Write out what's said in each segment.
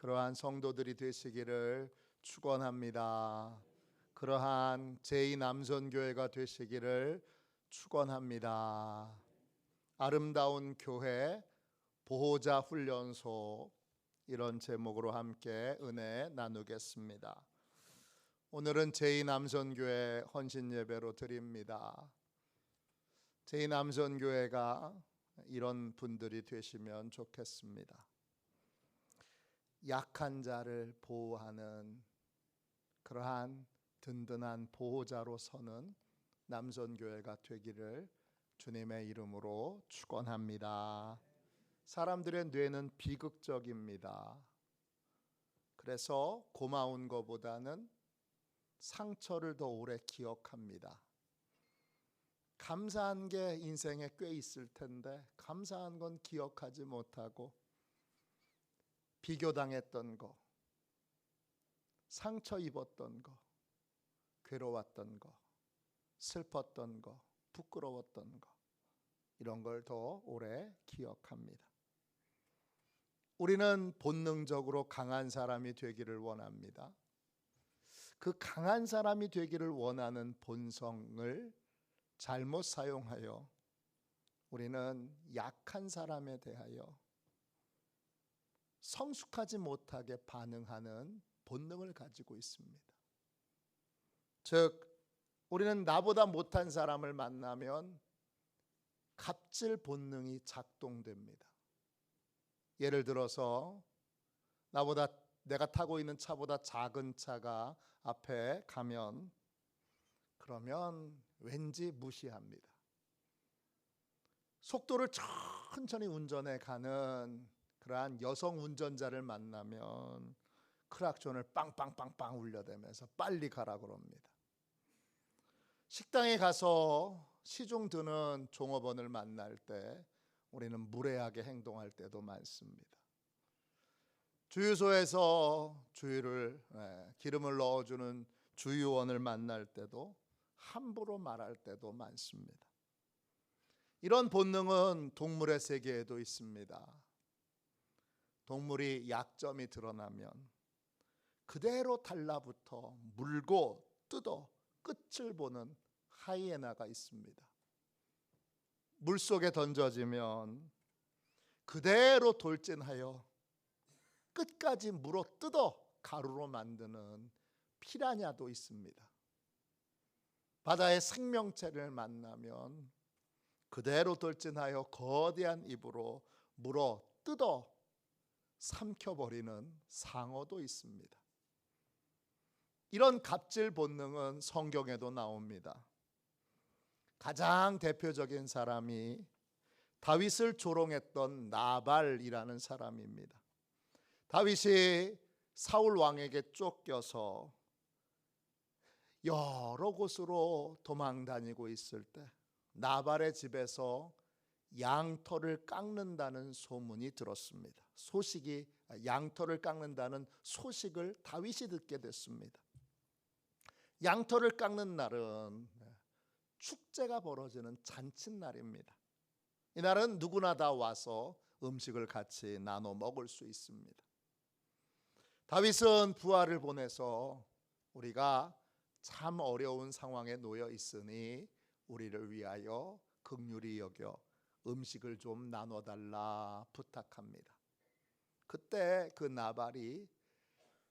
그러한 성도들이 되시기를 축원합니다. 그러한 제2남선교회가 되시기를 축원합니다. 아름다운 교회 보호자 훈련소, 이런 제목으로 함께 은혜 나누겠습니다. 오늘은 제2남선교회 헌신예배로 드립니다. 제2남선교회가 이런 분들이 되시면 좋겠습니다. 약한 자를 보호하는 그러한 든든한 보호자로 서는 남선교회가 되기를 주님의 이름으로 축원합니다. 사람들의 뇌는 비극적입니다. 그래서 고마운 것보다는 상처를 더 오래 기억합니다. 감사한 게 인생에 꽤 있을 텐데 감사한 건 기억하지 못하고 비교당했던 거, 상처 입었던 거, 괴로웠던 거, 슬펐던 거, 부끄러웠던 거, 이런 걸 더 오래 기억합니다. 우리는 본능적으로 강한 사람이 되기를 원합니다. 그 강한 사람이 되기를 원하는 본성을 잘못 사용하여 우리는 약한 사람에 대하여 성숙하지 못하게 반응하는 본능을 가지고 있습니다. 즉, 우리는 나보다 못한 사람을 만나면 갑질 본능이 작동됩니다. 예를 들어서 내가 타고 있는 차보다 작은 차가 앞에 가면 그러면 왠지 무시합니다. 속도를 천천히 운전해 가는 그러한 여성 운전자를 만나면 크락션을 빵빵빵빵 울려대면서 빨리 가라 그럽니다. 식당에 가서 시중 드는 종업원을 만날 때 우리는 무례하게 행동할 때도 많습니다. 주유소에서 기름을 넣어주는 주유원을 만날 때도 함부로 말할 때도 많습니다. 이런 본능은 동물의 세계에도 있습니다. 동물이 약점이 드러나면 그대로 달라붙어 물고 뜯어 끝을 보는 하이에나가 있습니다. 물속에 던져지면 그대로 돌진하여 끝까지 물어 뜯어 가루로 만드는 피라냐도 있습니다. 바다의 생명체를 만나면 그대로 돌진하여 거대한 입으로 물어 뜯어 삼켜버리는 상어도 있습니다. 이런 갑질 본능은 성경에도 나옵니다. 가장 대표적인 사람이 다윗을 조롱했던 나발이라는 사람입니다. 다윗이 사울 왕에게 쫓겨서 여러 곳으로 도망 다니고 있을 때 나발의 집에서 양털을 깎는다는 소문이 들었습니다. 양털을 깎는다는 소식을 다윗이 듣게 됐습니다. 양털을 깎는 날은 축제가 벌어지는 잔칫날입니다. 이날은 누구나 다 와서 음식을 같이 나눠 먹을 수 있습니다. 다윗은 부하를 보내서 우리가 참 어려운 상황에 놓여 있으니 우리를 위하여 긍휼히 여겨 음식을 좀 나눠달라 부탁합니다. 그때 그 나발이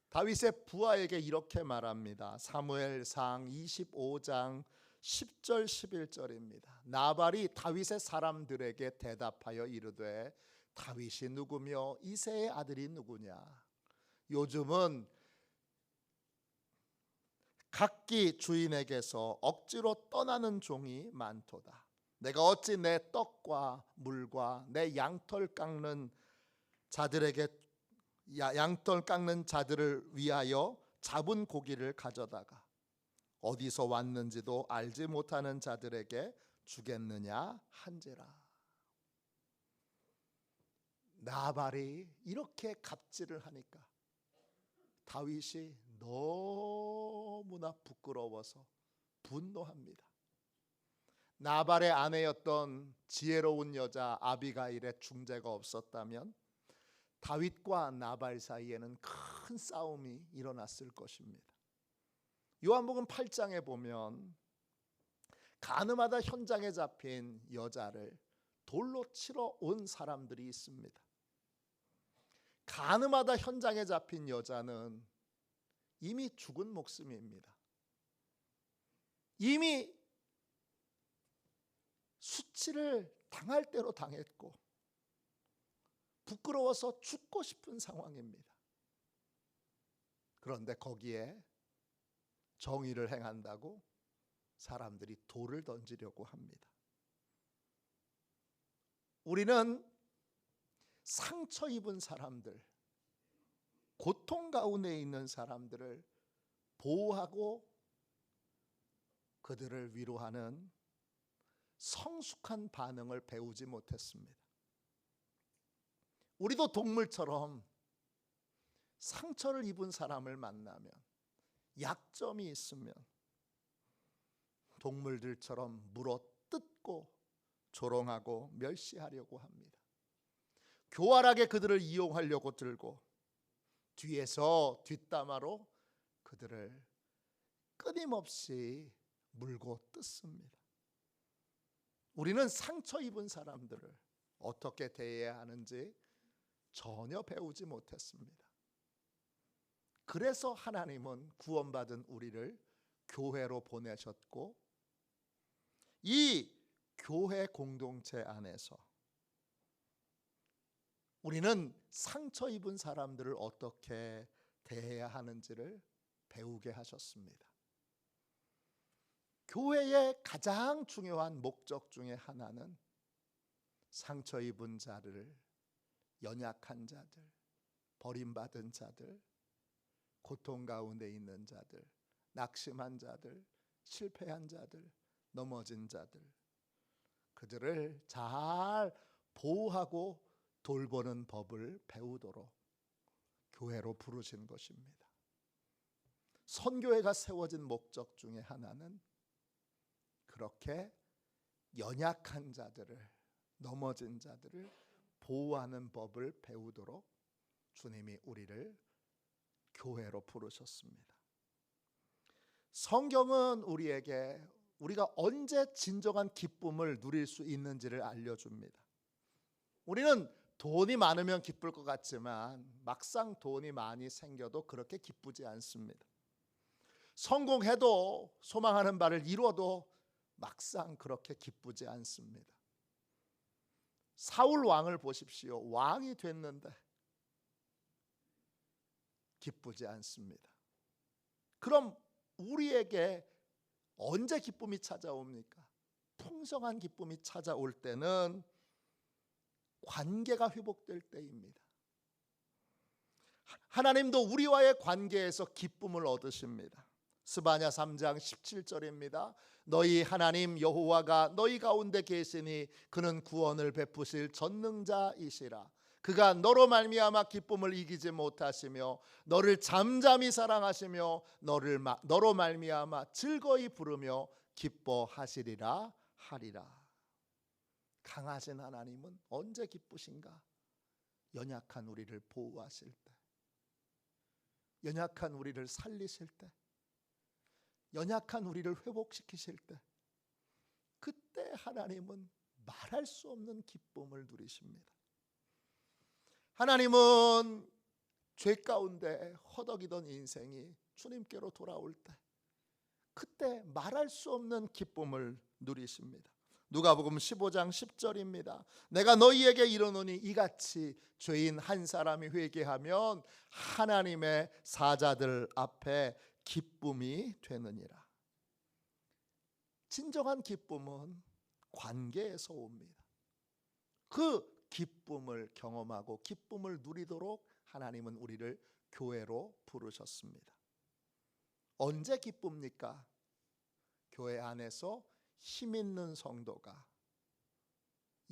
다윗의 부하에게 이렇게 말합니다. 사무엘상 25장 10절 11절입니다. 나발이 다윗의 사람들에게 대답하여 이르되 다윗이 누구며 이새의 아들이 누구냐? 요즘은 각기 주인에게서 억지로 떠나는 종이 많도다. 내가 어찌 내 떡과 물과 내 양털 깎는 자들을 위하여 잡은 고기를 가져다가 어디서 왔는지도 알지 못하는 자들에게 주겠느냐 한지라. 나발이 이렇게 갑질을 하니까 다윗이 너무나 부끄러워서 분노합니다. 나발의 아내였던 지혜로운 여자 아비가일의 중재가 없었다면 다윗과 나발 사이에는 큰 싸움이 일어났을 것입니다. 요한복음 8장에 보면 가늠하다 현장에 잡힌 여자를 돌로 치러 온 사람들이 있습니다. 가늠하다 현장에 잡힌 여자는 이미 죽은 목숨입니다. 이미 수치를 당할 대로 당했고 부끄러워서 죽고 싶은 상황입니다. 그런데 거기에 정의를 행한다고 사람들이 돌을 던지려고 합니다. 우리는 상처 입은 사람들, 고통 가운데 있는 사람들을 보호하고 그들을 위로하는 성숙한 반응을 배우지 못했습니다. 우리도 동물처럼 상처를 입은 사람을 만나면, 약점이 있으면 동물들처럼 물어 뜯고 조롱하고 멸시하려고 합니다. 교활하게 그들을 이용하려고 들고 뒤에서 뒷담화로 그들을 끊임없이 물고 뜯습니다. 우리는 상처 입은 사람들을 어떻게 대해야 하는지 전혀 배우지 못했습니다. 그래서 하나님은 구원받은 우리를 교회로 보내셨고, 이 교회 공동체 안에서 우리는 상처 입은 사람들을 어떻게 대해야 하는지를 배우게 하셨습니다. 교회의 가장 중요한 목적 중에 하나는 상처 입은 자를, 연약한 자들, 버림받은 자들, 고통 가운데 있는 자들, 낙심한 자들, 실패한 자들, 넘어진 자들, 그들을 잘 보호하고 돌보는 법을 배우도록 교회로 부르신 것입니다. 선교회가 세워진 목적 중에 하나는 그렇게 연약한 자들을, 넘어진 자들을 보호하는 법을 배우도록 주님이 우리를 교회로 부르셨습니다. 성경은 우리에게 우리가 언제 진정한 기쁨을 누릴 수 있는지를 알려줍니다. 우리는 돈이 많으면 기쁠 것 같지만 막상 돈이 많이 생겨도 그렇게 기쁘지 않습니다. 성공해도, 소망하는 바를 이루어도 막상 그렇게 기쁘지 않습니다. 사울 왕을 보십시오. 왕이 됐는데 기쁘지 않습니다. 그럼 우리에게 언제 기쁨이 찾아옵니까? 풍성한 기쁨이 찾아올 때는 관계가 회복될 때입니다. 하나님도 우리와의 관계에서 기쁨을 얻으십니다. 스바냐 3장 17절입니다. 너희 하나님 여호와가 너희 가운데 계시니 그는 구원을 베푸실 전능자이시라. 그가 너로 말미암아 기쁨을 이기지 못하시며 너를 잠잠히 사랑하시며 너로 말미암아 즐거이 부르며 기뻐하시리라 하리라. 강하신 하나님은 언제 기쁘신가? 연약한 우리를 보호하실 때, 연약한 우리를 살리실 때, 연약한 우리를 회복시키실 때, 그때 하나님은 말할 수 없는 기쁨을 누리십니다. 하나님은 죄 가운데 허덕이던 인생이 주님께로 돌아올 때, 그때 말할 수 없는 기쁨을 누리십니다. 누가복음 15장 10절입니다. 내가 너희에게 이르노니 이같이 죄인 한 사람이 회개하면 하나님의 사자들 앞에 기쁨이 되느니라. 진정한 기쁨은 관계에서 옵니다. 그 기쁨을 경험하고 기쁨을 누리도록 하나님은 우리를 교회로 부르셨습니다. 언제 기쁩니까? 교회 안에서 힘 있는 성도가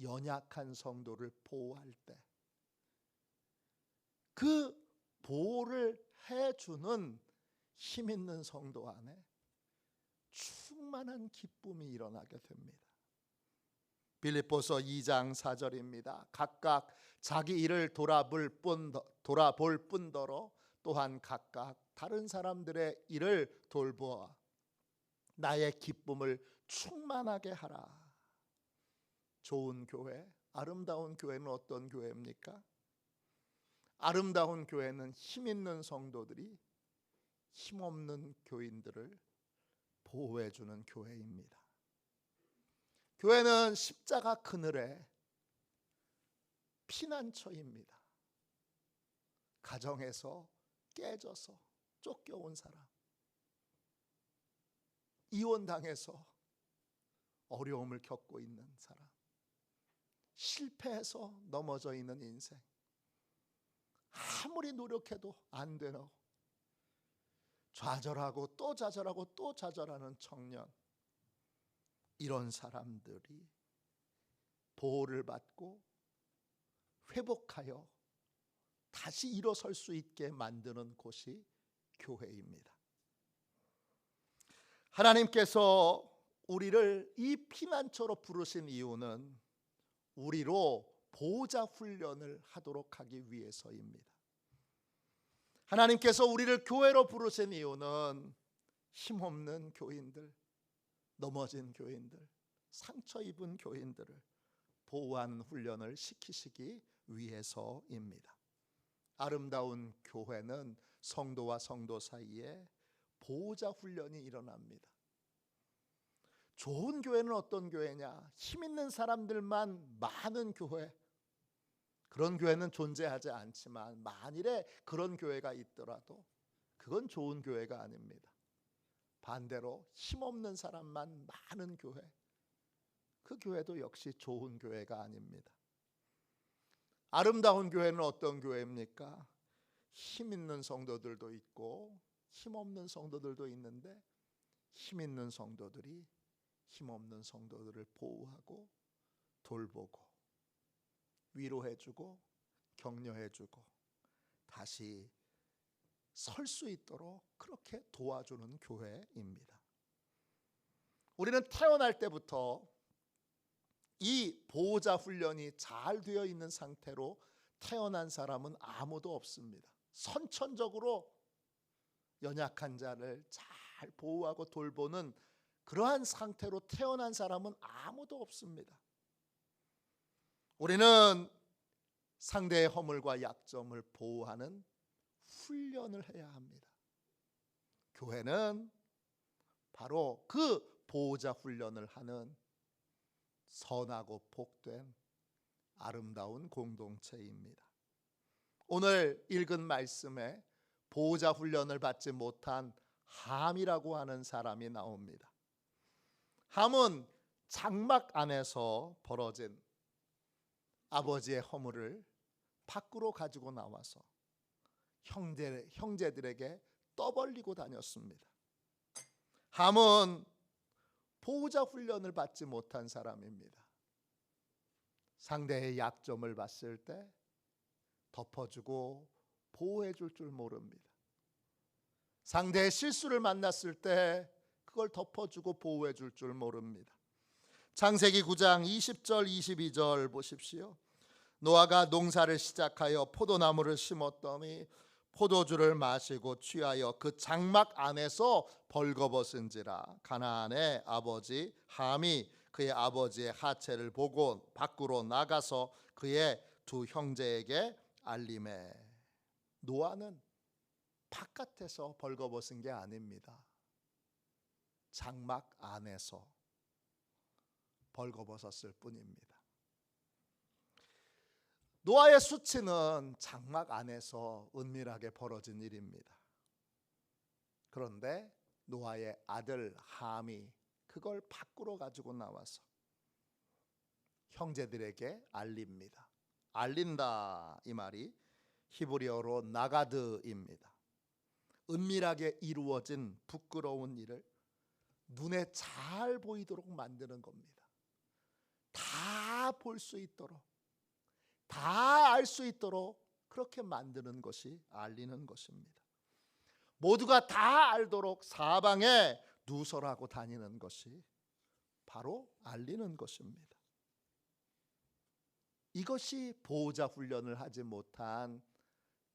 연약한 성도를 보호할 때, 그 보호를 해주는 힘 있는 성도 안에 충만한 기쁨이 일어나게 됩니다. 빌립보서 2장 4절입니다. 각각 자기 일을 돌아볼 뿐더러 또한 각각 다른 사람들의 일을 돌보아 나의 기쁨을 충만하게 하라. 좋은 교회, 아름다운 교회는 어떤 교회입니까? 아름다운 교회는 힘 있는 성도들이 힘없는 교인들을 보호해주는 교회입니다. 교회는 십자가 그늘에 피난처입니다. 가정에서 깨져서 쫓겨온 사람, 이혼당해서 어려움을 겪고 있는 사람, 실패해서 넘어져 있는 인생, 아무리 노력해도 안 되는, 좌절하고 또 좌절하고 또 좌절하는 청년, 이런 사람들이 보호를 받고 회복하여 다시 일어설 수 있게 만드는 곳이 교회입니다. 하나님께서 우리를 이 피난처로 부르신 이유는 우리로 보호자 훈련을 하도록 하기 위해서입니다. 하나님께서 우리를 교회로 부르신 이유는 힘없는 교인들, 넘어진 교인들, 상처 입은 교인들을 보호하는 훈련을 시키시기 위해서입니다. 아름다운 교회는 성도와 성도 사이에 보호자 훈련이 일어납니다. 좋은 교회는 어떤 교회냐? 힘 있는 사람들만 많은 교회, 그런 교회는 존재하지 않지만 만일에 그런 교회가 있더라도 그건 좋은 교회가 아닙니다. 반대로 힘없는 사람만 많은 교회, 그 교회도 역시 좋은 교회가 아닙니다. 아름다운 교회는 어떤 교회입니까? 힘 있는 성도들도 있고 힘없는 성도들도 있는데, 힘 있는 성도들이 힘없는 성도들을 보호하고 돌보고 위로해주고 격려해주고 다시 설 수 있도록 그렇게 도와주는 교회입니다. 우리는 태어날 때부터 이 보호자 훈련이 잘 되어 있는 상태로 태어난 사람은 아무도 없습니다. 선천적으로 연약한 자를 잘 보호하고 돌보는 그러한 상태로 태어난 사람은 아무도 없습니다. 우리는 상대의 허물과 약점을 보호하는 훈련을 해야 합니다. 교회는 바로 그 보호자 훈련을 하는 선하고 복된 아름다운 공동체입니다. 오늘 읽은 말씀에 보호자 훈련을 받지 못한 함이라고 하는 사람이 나옵니다. 함은 장막 안에서 벌어진 아버지의 허물을 밖으로 가지고 나와서 형제들에게 떠벌리고 다녔습니다. 함은 보호자 훈련을 받지 못한 사람입니다. 상대의 약점을 봤을 때 덮어주고 보호해줄 줄 모릅니다. 상대의 실수를 만났을 때 그걸 덮어주고 보호해줄 줄 모릅니다. 창세기 9장 20절 22절 보십시오. 노아가 농사를 시작하여 포도나무를 심었더니 포도주를 마시고 취하여 그 장막 안에서 벌거벗은지라. 가나안의 아버지 함이 그의 아버지의 하체를 보고 밖으로 나가서 그의 두 형제에게 알림해. 노아는 바깥에서 벌거벗은 게 아닙니다. 장막 안에서 벌거벗었을 뿐입니다. 노아의 수치는 장막 안에서 은밀하게 벌어진 일입니다. 그런데 노아의 아들 함이 그걸 밖으로 가지고 나와서 형제들에게 알립니다. 알린다, 이 말이 히브리어로 나가드입니다. 은밀하게 이루어진 부끄러운 일을 눈에 잘 보이도록 만드는 겁니다. 다 볼 수 있도록, 다 알 수 있도록 그렇게 만드는 것이 알리는 것입니다. 모두가 다 알도록 사방에 누설하고 다니는 것이 바로 알리는 것입니다. 이것이 보호자 훈련을 하지 못한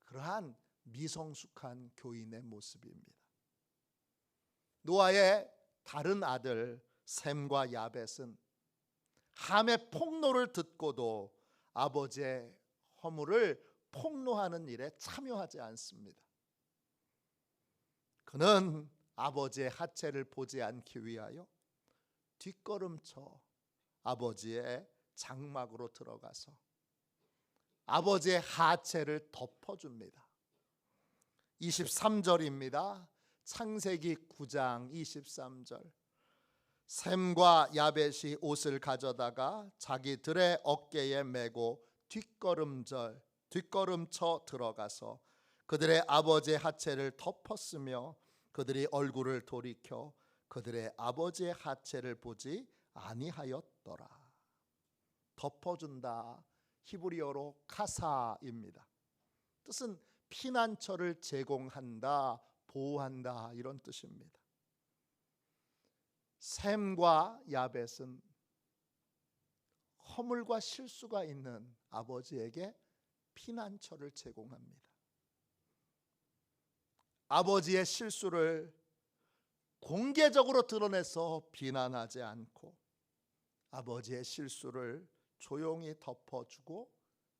그러한 미성숙한 교인의 모습입니다. 노아의 다른 아들 셈과 야벳은 함의 폭로를 듣고도 아버지의 허물을 폭로하는 일에 참여하지 않습니다. 그는 아버지의 하체를 보지 않기 위하여 뒷걸음쳐 아버지의 장막으로 들어가서 아버지의 하체를 덮어줍니다. 23절입니다. 창세기 9장 23절. 셈과 야벳이 옷을 가져다가 자기들의 어깨에 메고 뒷걸음쳐 들어가서 그들의 아버지의 하체를 덮었으며 그들이 얼굴을 돌이켜 그들의 아버지의 하체를 보지 아니하였더라. 덮어준다. 히브리어로 카사입니다. 뜻은 피난처를 제공한다, 보호한다 이런 뜻입니다. 셈과 야벳은 허물과 실수가 있는 아버지에게 피난처를 제공합니다. 아버지의 실수를 공개적으로 드러내서 비난하지 않고 아버지의 실수를 조용히 덮어주고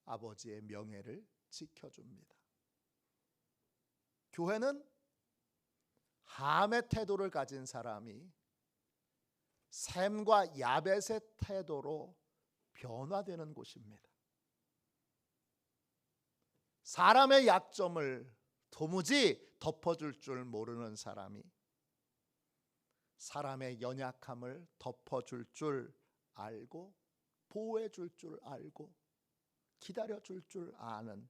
아버지의 명예를 지켜줍니다. 교회는 함의 태도를 가진 사람이 셈과 야벳의 태도로 변화되는 곳입니다. 사람의 약점을 도무지 덮어줄 줄 모르는 사람이 사람의 연약함을 덮어줄 줄 알고 보호해줄 줄 알고 기다려줄 줄 아는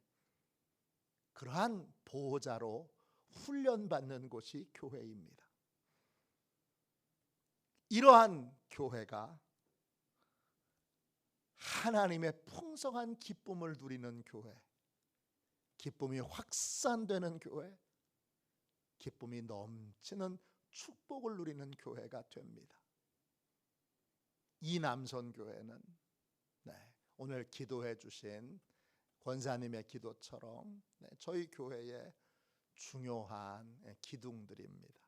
그러한 보호자로 훈련받는 곳이 교회입니다. 이러한 교회가 하나님의 풍성한 기쁨을 누리는 교회, 기쁨이 확산되는 교회, 기쁨이 넘치는 축복을 누리는 교회가 됩니다. 이 남선교회는 오늘 기도해 주신 권사님의 기도처럼 저희 교회의 중요한 기둥들입니다.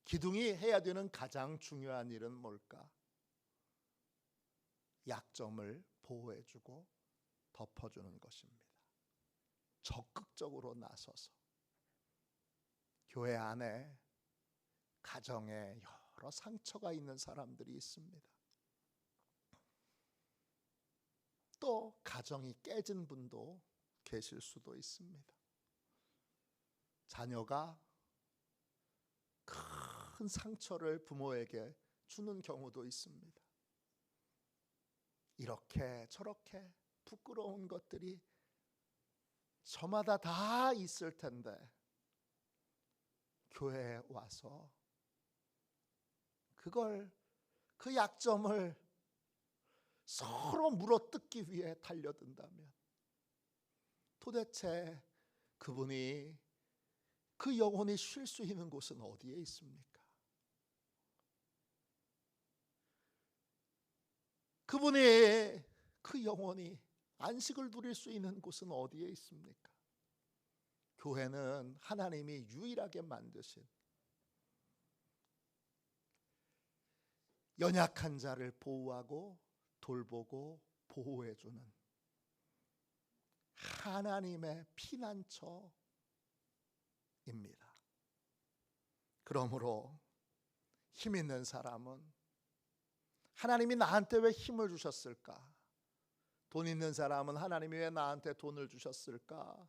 기둥이 해야 되는 가장 중요한 일은 뭘까? 약점을 보호해주고 덮어주는 것입니다. 적극적으로 나서서 교회 안에 가정에 여러 상처가 있는 사람들이 있습니다. 또 가정이 깨진 분도 계실 수도 있습니다. 자녀가 큰 상처를 부모에게 주는 경우도 있습니다. 이렇게 저렇게 부끄러운 것들이 저마다 다 있을 텐데 교회에 와서 그 약점을 서로 물어뜯기 위해 달려든다면 도대체 그분이 그 영혼이 쉴 수 있는 곳은 어디에 있습니까? 그분의 그 영혼이 안식을 누릴 수 있는 곳은 어디에 있습니까? 교회는 하나님이 유일하게 만드신 연약한 자를 보호하고 돌보고 보호해주는 하나님의 피난처입니다. 그러므로 힘 있는 사람은 하나님이 나한테 왜 힘을 주셨을까? 돈 있는 사람은 하나님이 왜 나한테 돈을 주셨을까?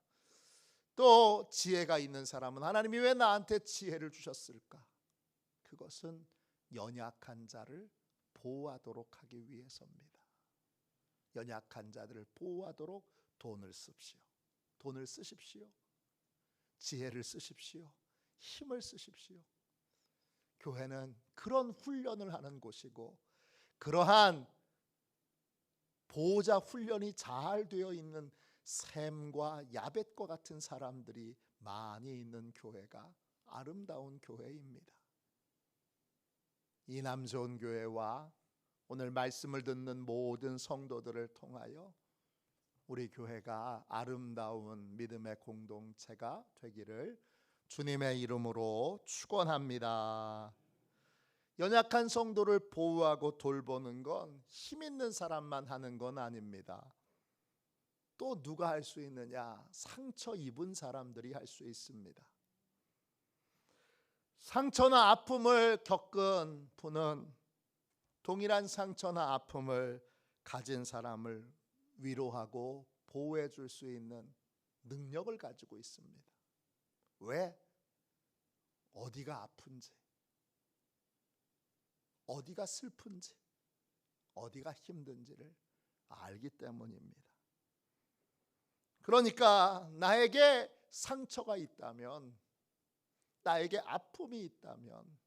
또 지혜가 있는 사람은 하나님이 왜 나한테 지혜를 주셨을까? 그것은 연약한 자를 보호하도록 하기 위해서입니다. 연약한 자들을 보호하도록 돈을 씁시오. 돈을 쓰십시오. 지혜를 쓰십시오. 힘을 쓰십시오. 교회는 그런 훈련을 하는 곳이고 그러한 보호자 훈련이 잘 되어 있는 셈과 야벳과 같은 사람들이 많이 있는 교회가 아름다운 교회입니다. 이 남좋은 교회와 오늘 말씀을 듣는 모든 성도들을 통하여 우리 교회가 아름다운 믿음의 공동체가 되기를 주님의 이름으로 축원합니다. 연약한 성도를 보호하고 돌보는 건 힘 있는 사람만 하는 건 아닙니다. 또 누가 할 수 있느냐? 상처 입은 사람들이 할 수 있습니다. 상처나 아픔을 겪은 분은 동일한 상처나 아픔을 가진 사람을 위로하고 보호해 줄 수 있는 능력을 가지고 있습니다. 왜? 어디가 아픈지, 어디가 슬픈지, 어디가 힘든지를 알기 때문입니다. 그러니까 나에게 상처가 있다면, 나에게 아픔이 있다면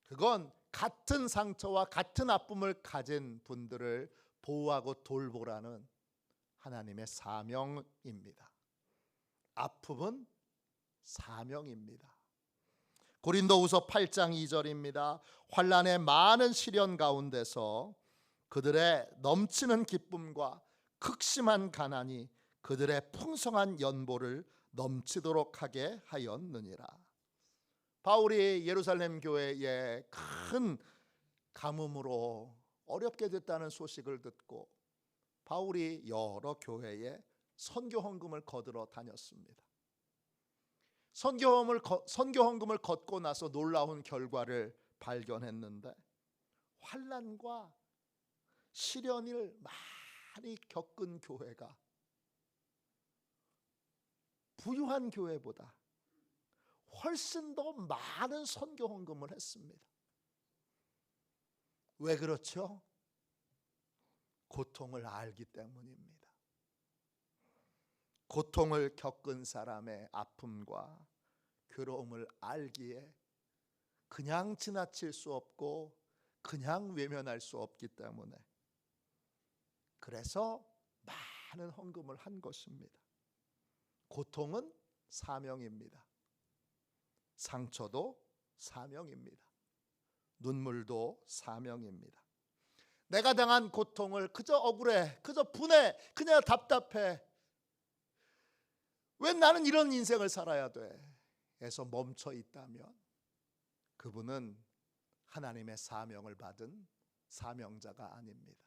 그건 같은 상처와 같은 아픔을 가진 분들을 보호하고 돌보라는 하나님의 사명입니다. 아픔은 사명입니다. 고린도후서 8장 2절입니다. 환난의 많은 시련 가운데서 그들의 넘치는 기쁨과 극심한 가난이 그들의 풍성한 연보를 넘치도록 하게 하였느니라. 바울이 예루살렘 교회에 큰 가뭄으로 어렵게 됐다는 소식을 듣고 바울이 여러 교회에 선교 헌금을 거들어 다녔습니다. 선교 헌금을 걷고 나서 놀라운 결과를 발견했는데 환난과 시련을 많이 겪은 교회가 부유한 교회보다 훨씬 더 많은 선교 헌금을 했습니다. 왜 그렇죠? 고통을 알기 때문입니다. 고통을 겪은 사람의 아픔과 괴로움을 알기에 그냥 지나칠 수 없고 그냥 외면할 수 없기 때문에 그래서 많은 헌금을 한 것입니다. 고통은 사명입니다. 상처도 사명입니다. 눈물도 사명입니다. 내가 당한 고통을 그저 억울해, 그저 분해, 그냥 답답해, 왜 나는 이런 인생을 살아야 돼? 에서 멈춰 있다면 그분은 하나님의 사명을 받은 사명자가 아닙니다.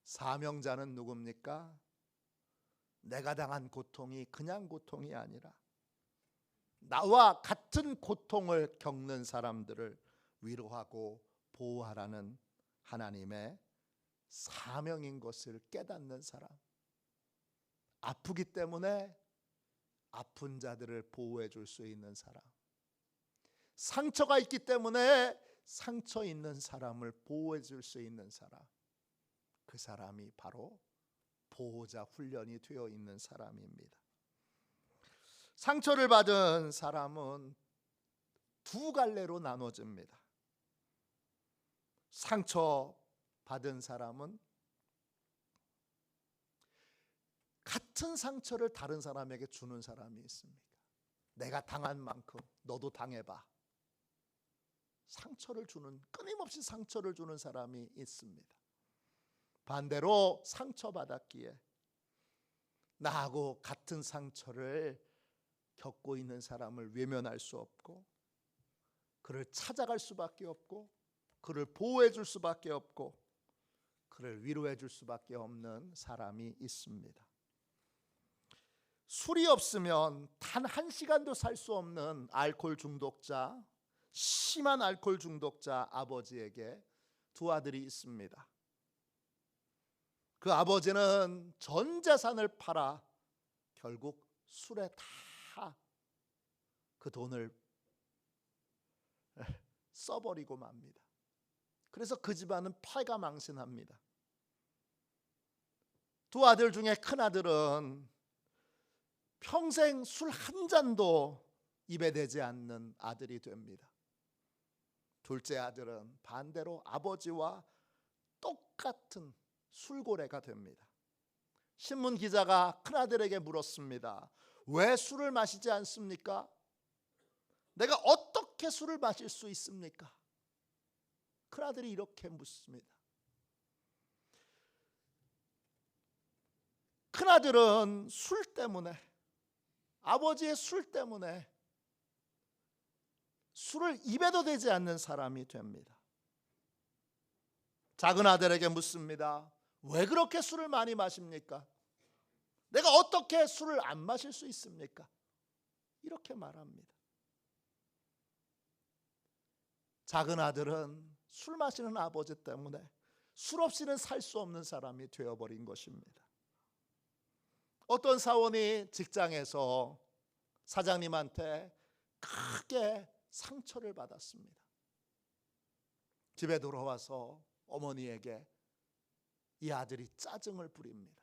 사명자는 누굽니까? 내가 당한 고통이 그냥 고통이 아니라 나와 같은 고통을 겪는 사람들을 위로하고 보호하라는 하나님의 사명인 것을 깨닫는 사람, 아프기 때문에 아픈 자들을 보호해 줄 수 있는 사람, 상처가 있기 때문에 상처 있는 사람을 보호해 줄 수 있는 사람, 그 사람이 바로 보호자 훈련이 되어 있는 사람입니다. 상처를 받은 사람은 두 갈래로 나눠집니다. 상처 받은 사람은 같은 상처를 다른 사람에게 주는 사람이 있습니다. 내가 당한 만큼 너도 당해봐. 상처를 주는, 끊임없이 상처를 주는 사람이 있습니다. 반대로 상처받았기에 나하고 같은 상처를 겪고 있는 사람을 외면할 수 없고 그를 찾아갈 수밖에 없고 그를 보호해 줄 수밖에 없고 그를 위로해 줄 수밖에 없는 사람이 있습니다. 술이 없으면 단 한 시간도 살 수 없는 알코올 중독자, 심한 알코올 중독자 아버지에게 두 아들이 있습니다. 그 아버지는 전 재산을 팔아 결국 술에 다 그 돈을 써버리고 맙니다. 그래서 그 집안은 패가망신합니다. 두 아들 중에 큰 아들은 평생 술 한 잔도 입에 대지 않는 아들이 됩니다. 둘째 아들은 반대로 아버지와 똑같은 술고래가 됩니다. 신문 기자가 큰아들에게 물었습니다. 왜 술을 마시지 않습니까? 내가 어떻게 술을 마실 수 있습니까? 큰아들이 이렇게 묻습니다. 큰아들은 술 때문에, 아버지의 술 때문에 술을 입에도 대지 않는 사람이 됩니다. 작은 아들에게 묻습니다. 왜 그렇게 술을 많이 마십니까? 내가 어떻게 술을 안 마실 수 있습니까? 이렇게 말합니다. 작은 아들은 술 마시는 아버지 때문에 술 없이는 살 수 없는 사람이 되어버린 것입니다. 어떤 사원이 직장에서 사장님한테 크게 상처를 받았습니다. 집에 돌아와서 어머니에게 이 아들이 짜증을 부립니다.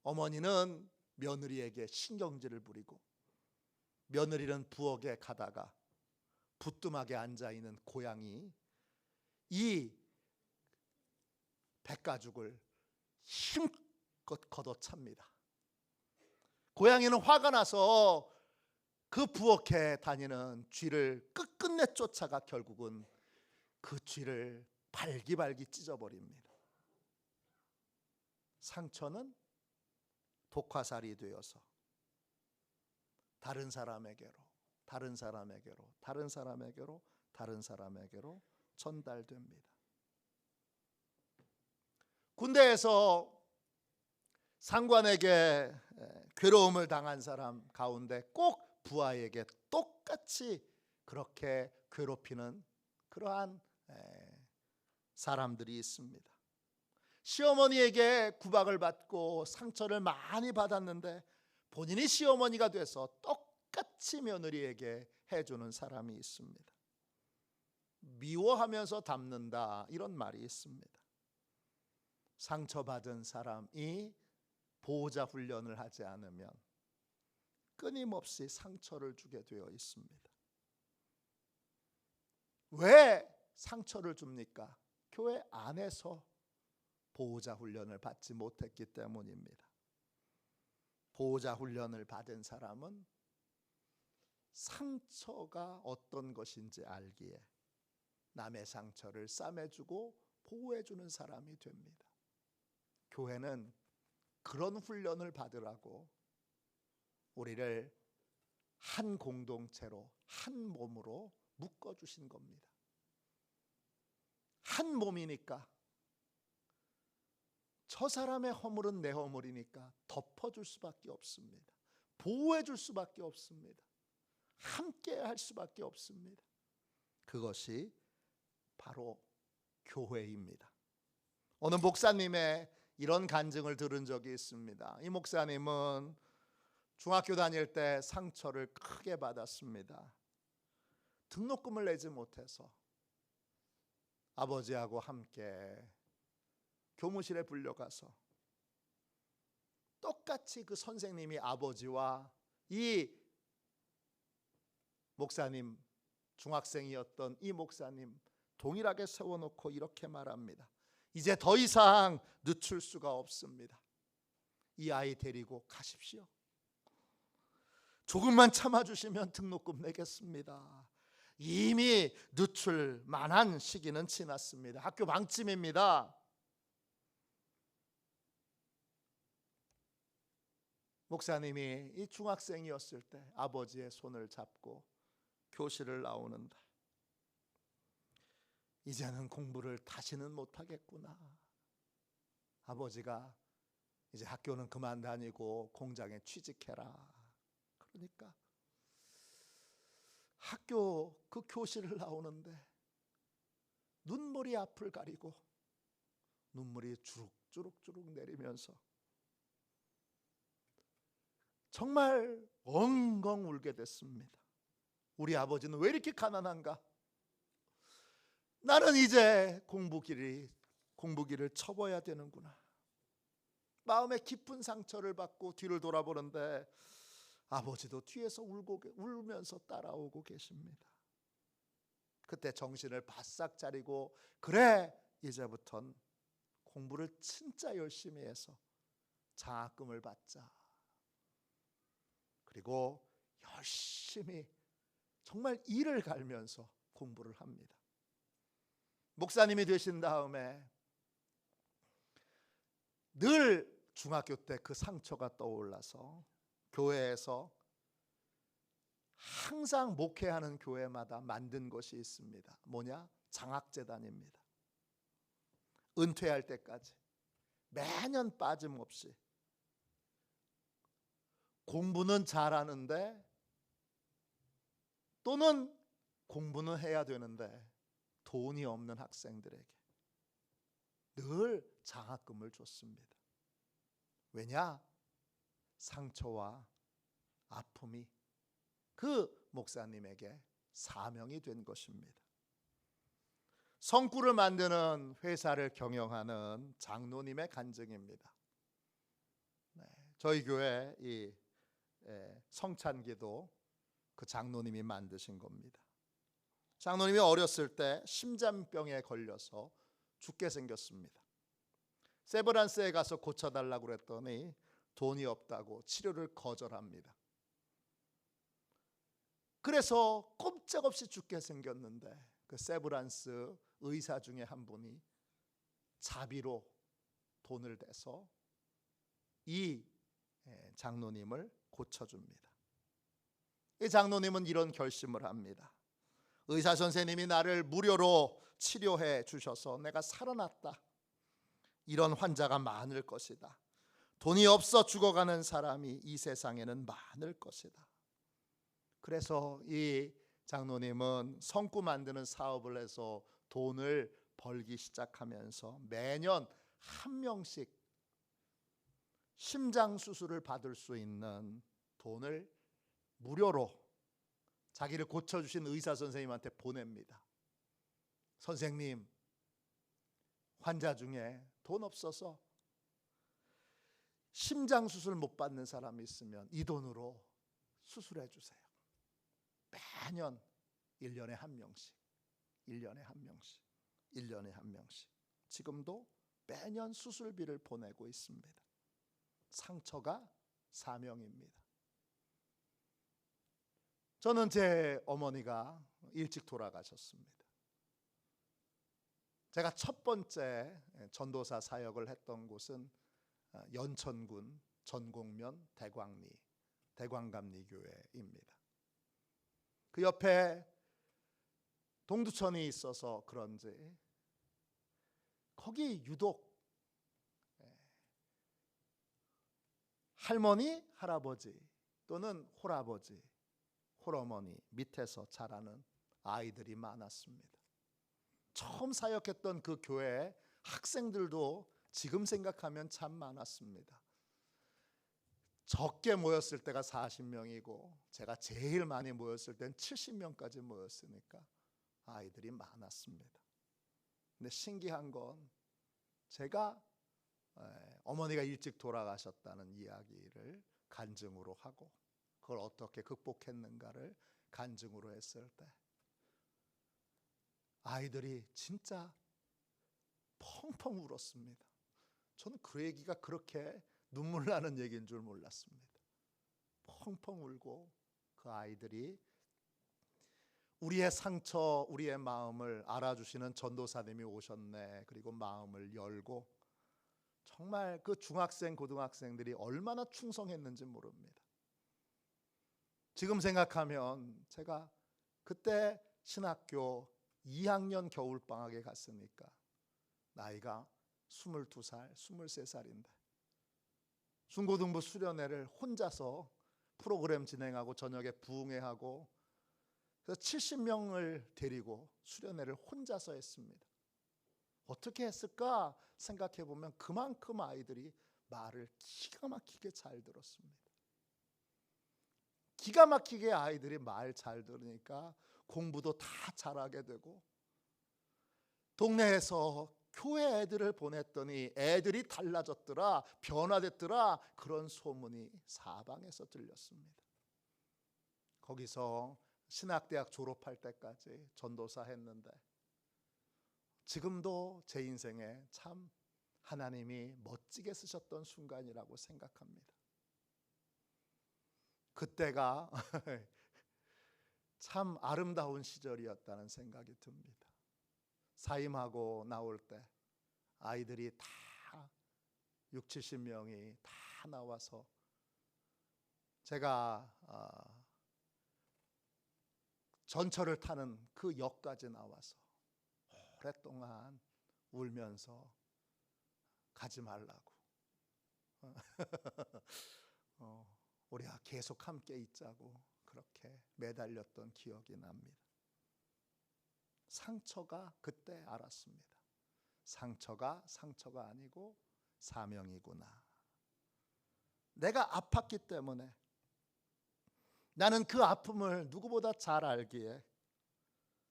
어머니는 며느리에게 신경질을 부리고, 며느리는 부엌에 가다가 부뚜막에 앉아있는 고양이 이 백가죽을 힘껏 걷어찹니다. 고양이는 화가 나서 그 부엌에 다니는 쥐를 끝끝내 쫓아가 결국은 그 쥐를 발기발기 찢어버립니다. 상처는 독화살이 되어서 다른 사람에게로, 다른 사람에게로, 다른 사람에게로, 다른 사람에게로 전달됩니다. 군대에서 상관에게 괴로움을 당한 사람 가운데 꼭 부하에게 똑같이 그렇게 괴롭히는 그러한 사람들이 있습니다. 시어머니에게 구박을 받고 상처를 많이 받았는데 본인이 시어머니가 돼서 똑같이 며느리에게 해주는 사람이 있습니다. 미워하면서 닮는다, 이런 말이 있습니다. 상처받은 사람이 보호자 훈련을 하지 않으면 끊임없이 상처를 주게 되어 있습니다. 왜 상처를 줍니까? 교회 안에서 보호자 훈련을 받지 못했기 때문입니다. 보호자 훈련을 받은 사람은 상처가 어떤 것인지 알기에 남의 상처를 싸매주고 보호해주는 사람이 됩니다. 교회는 그런 훈련을 받으라고 우리를 한 공동체로, 한 몸으로 묶어주신 겁니다. 한 몸이니까 저 사람의 허물은 내 허물이니까 덮어줄 수밖에 없습니다. 보호해줄 수밖에 없습니다. 함께 할 수밖에 없습니다. 그것이 바로 교회입니다. 어느 목사님의 이런 간증을 들은 적이 있습니다. 이 목사님은 중학교 다닐 때 상처를 크게 받았습니다. 등록금을 내지 못해서 아버지하고 함께 교무실에 불려가서 똑같이 그 선생님이 아버지와 이 목사님, 중학생이었던 이 목사님 동일하게 세워놓고 이렇게 말합니다. 이제 더 이상 늦출 수가 없습니다. 이 아이 데리고 가십시오. 조금만 참아주시면 등록금 내겠습니다. 이미 늦출 만한 시기는 지났습니다. 학교 방침입니다. 목사님이 이 중학생이었을 때 아버지의 손을 잡고 교실을 나오는데 이제는 공부를 다시는 못하겠구나. 아버지가 이제 학교는 그만 다니고 공장에 취직해라. 그러니까 학교 그 교실을 나오는데 눈물이 앞을 가리고 눈물이 주룩주룩 내리면서 정말 엉엉 울게 됐습니다. 우리 아버지는 왜 이렇게 가난한가? 나는 이제 공부기를 접어야 되는구나. 마음에 깊은 상처를 받고 뒤를 돌아보는데 아버지도 뒤에서 울면서 따라오고 계십니다. 그때 정신을 바싹 차리고 그래, 이제부턴 공부를 진짜 열심히 해서 장학금을 받자. 그리고 열심히 정말 이를 갈면서 공부를 합니다. 목사님이 되신 다음에 늘 중학교 때 그 상처가 떠올라서 교회에서 항상 목회하는 교회마다 만든 것이 있습니다. 뭐냐? 장학재단입니다. 은퇴할 때까지 매년 빠짐없이 공부는 잘하는데 또는 공부는 해야 되는데 돈이 없는 학생들에게 늘 장학금을 줬습니다. 왜냐? 상처와 아픔이 그 목사님에게 사명이 된 것입니다. 성구를 만드는 회사를 경영하는 장로님의 간증입니다. 저희 교회 이 성찬기도 그 장로님이 만드신 겁니다. 장로님이 어렸을 때 심장병에 걸려서 죽게 생겼습니다. 세브란스에 가서 고쳐달라고 그랬더니 돈이 없다고 치료를 거절합니다. 그래서 꼼짝없이 죽게 생겼는데 그 세브란스 의사 중에 한 분이 자비로 돈을 대서 이 장로님을 고쳐줍니다. 이 장로님은 이런 결심을 합니다. 의사 선생님이 나를 무료로 치료해 주셔서 내가 살아났다. 이런 환자가 많을 것이다. 돈이 없어 죽어가는 사람이 이 세상에는 많을 것이다. 그래서 이 장로님은 성구 만드는 사업을 해서 돈을 벌기 시작하면서 매년 한 명씩 심장 수술을 받을 수 있는 돈을 무료로 자기를 고쳐주신 의사 선생님한테 보냅니다. 선생님, 환자 중에 돈 없어서 심장 수술 못 받는 사람이 있으면 이 돈으로 수술해 주세요. 매년 1년에 한 명씩, 1년에 한 명씩, 1년에 한 명씩. 지금도 매년 수술비를 보내고 있습니다. 상처가 사명입니다. 저는 제 어머니가 일찍 돌아가셨습니다. 제가 첫 번째 전도사 사역을 했던 곳은 연천군 전곡면 대광감리교회입니다. 그 옆에 동두천이 있어서 그런지 거기 유독 할머니, 할아버지 또는 홀아버지, 홀어머니 밑에서 자라는 아이들이 많았습니다. 처음 사역했던 그 교회 학생들도 지금 생각하면 참 많았습니다. 적게 모였을 때가 40명이고 제가 제일 많이 모였을 땐 70명까지 모였으니까 아이들이 많았습니다. 근데 신기한 건 제가 어머니가 일찍 돌아가셨다는 이야기를 간증으로 하고 그걸 어떻게 극복했는가를 간증으로 했을 때 아이들이 진짜 펑펑 울었습니다. 저는 그 얘기가 그렇게 눈물 나는 얘기인 줄 몰랐습니다. 펑펑 울고 그 아이들이 우리의 상처, 우리의 마음을 알아주시는 전도사님이 오셨네. 그리고 마음을 열고 정말 그 중학생, 고등학생들이 얼마나 충성했는지 모릅니다. 지금 생각하면 제가 그때 신학교 2학년 겨울방학에 갔으니까 나이가 22살, 23살인데 중고등부 수련회를 혼자서 프로그램 진행하고 저녁에 부흥회하고 그래서 70명을 데리고 수련회를 혼자서 했습니다. 어떻게 했을까 생각해 보면 그만큼 아이들이 말을 기가 막히게 잘 들었습니다. 기가 막히게 아이들이 말 잘 들으니까 공부도 다 잘하게 되고 동네에서 교회 애들을 보냈더니 애들이 달라졌더라, 변화됐더라 그런 소문이 사방에서 들렸습니다. 거기서 신학대학 졸업할 때까지 전도사 했는데 지금도 제 인생에 참 하나님이 멋지게 쓰셨던 순간이라고 생각합니다. 그때가 참 아름다운 시절이었다는 생각이 듭니다. 사임하고 나올 때 아이들이 다 6, 70명이 다 나와서 제가 전철을 타는 그 역까지 나와서 오랫동안 울면서 가지 말라고 우리가 계속 함께 있자고 그렇게 매달렸던 기억이 납니다. 상처가 그때 알았습니다. 상처가 아니고 사명이구나. 내가 아팠기 때문에 나는 그 아픔을 누구보다 잘 알기에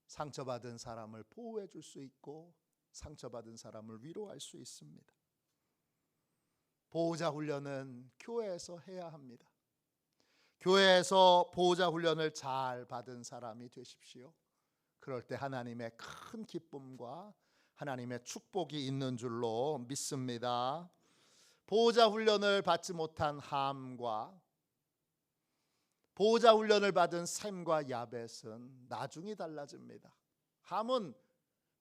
상처받은 사람을 보호해 줄 수 있고 상처받은 사람을 위로할 수 있습니다. 보호자 훈련은 교회에서 해야 합니다. 교회에서 보호자 훈련을 잘 받은 사람이 되십시오. 그럴 때 하나님의 큰 기쁨과 하나님의 축복이 있는 줄로 믿습니다. 보호자 훈련을 받지 못한 함과 보호자 훈련을 받은 샘과 야벳은 나중이 달라집니다. 함은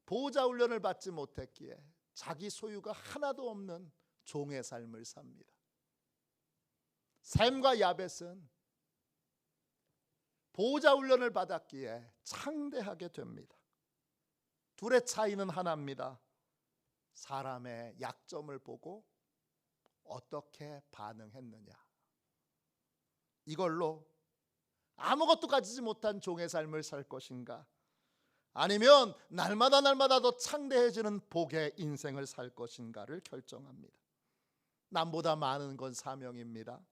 보호자 훈련을 받지 못했기에 자기 소유가 하나도 없는 종의 삶을 삽니다. 샘과 야벳은 보호자 훈련을 받았기에 창대하게 됩니다. 둘의 차이는 하나입니다. 사람의 약점을 보고 어떻게 반응했느냐. 이걸로 아무것도 가지지 못한 종의 삶을 살 것인가, 아니면 날마다 더 창대해지는 복의 인생을 살 것인가를 결정합니다. 남보다 많은 건 사명입니다.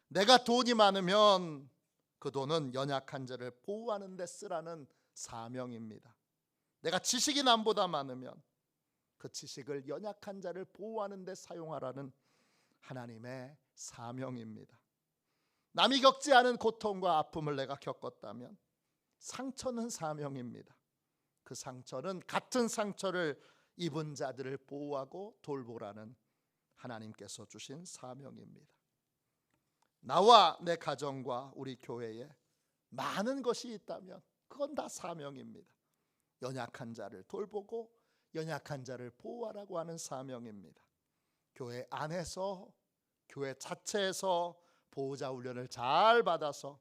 내가 돈이 많으면 그 돈은 연약한 자를 보호하는 데 쓰라는 사명입니다. 내가 지식이 남보다 많으면 그 지식을 연약한 자를 보호하는 데 사용하라는 하나님의 사명입니다. 남이 겪지 않은 고통과 아픔을 내가 겪었다면 상처는 사명입니다. 그 상처는 같은 상처를 입은 자들을 보호하고 돌보라는 하나님께서 주신 사명입니다. 나와 내 가정과 우리 교회에 많은 것이 있다면 그건 다 사명입니다. 연약한 자를 돌보고 연약한 자를 보호하라고 하는 사명입니다. 교회 안에서, 교회 자체에서 보호자 훈련을 잘 받아서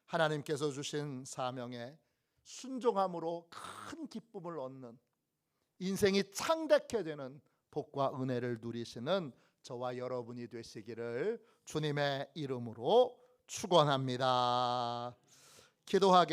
하나님께서 주신 사명에 순종함으로 큰 기쁨을 얻는, 인생이 창대케 되는 복과 은혜를 누리시는 저와 여러분이 되시기를 주님의 이름으로 축원합니다. 기도하겠습니다.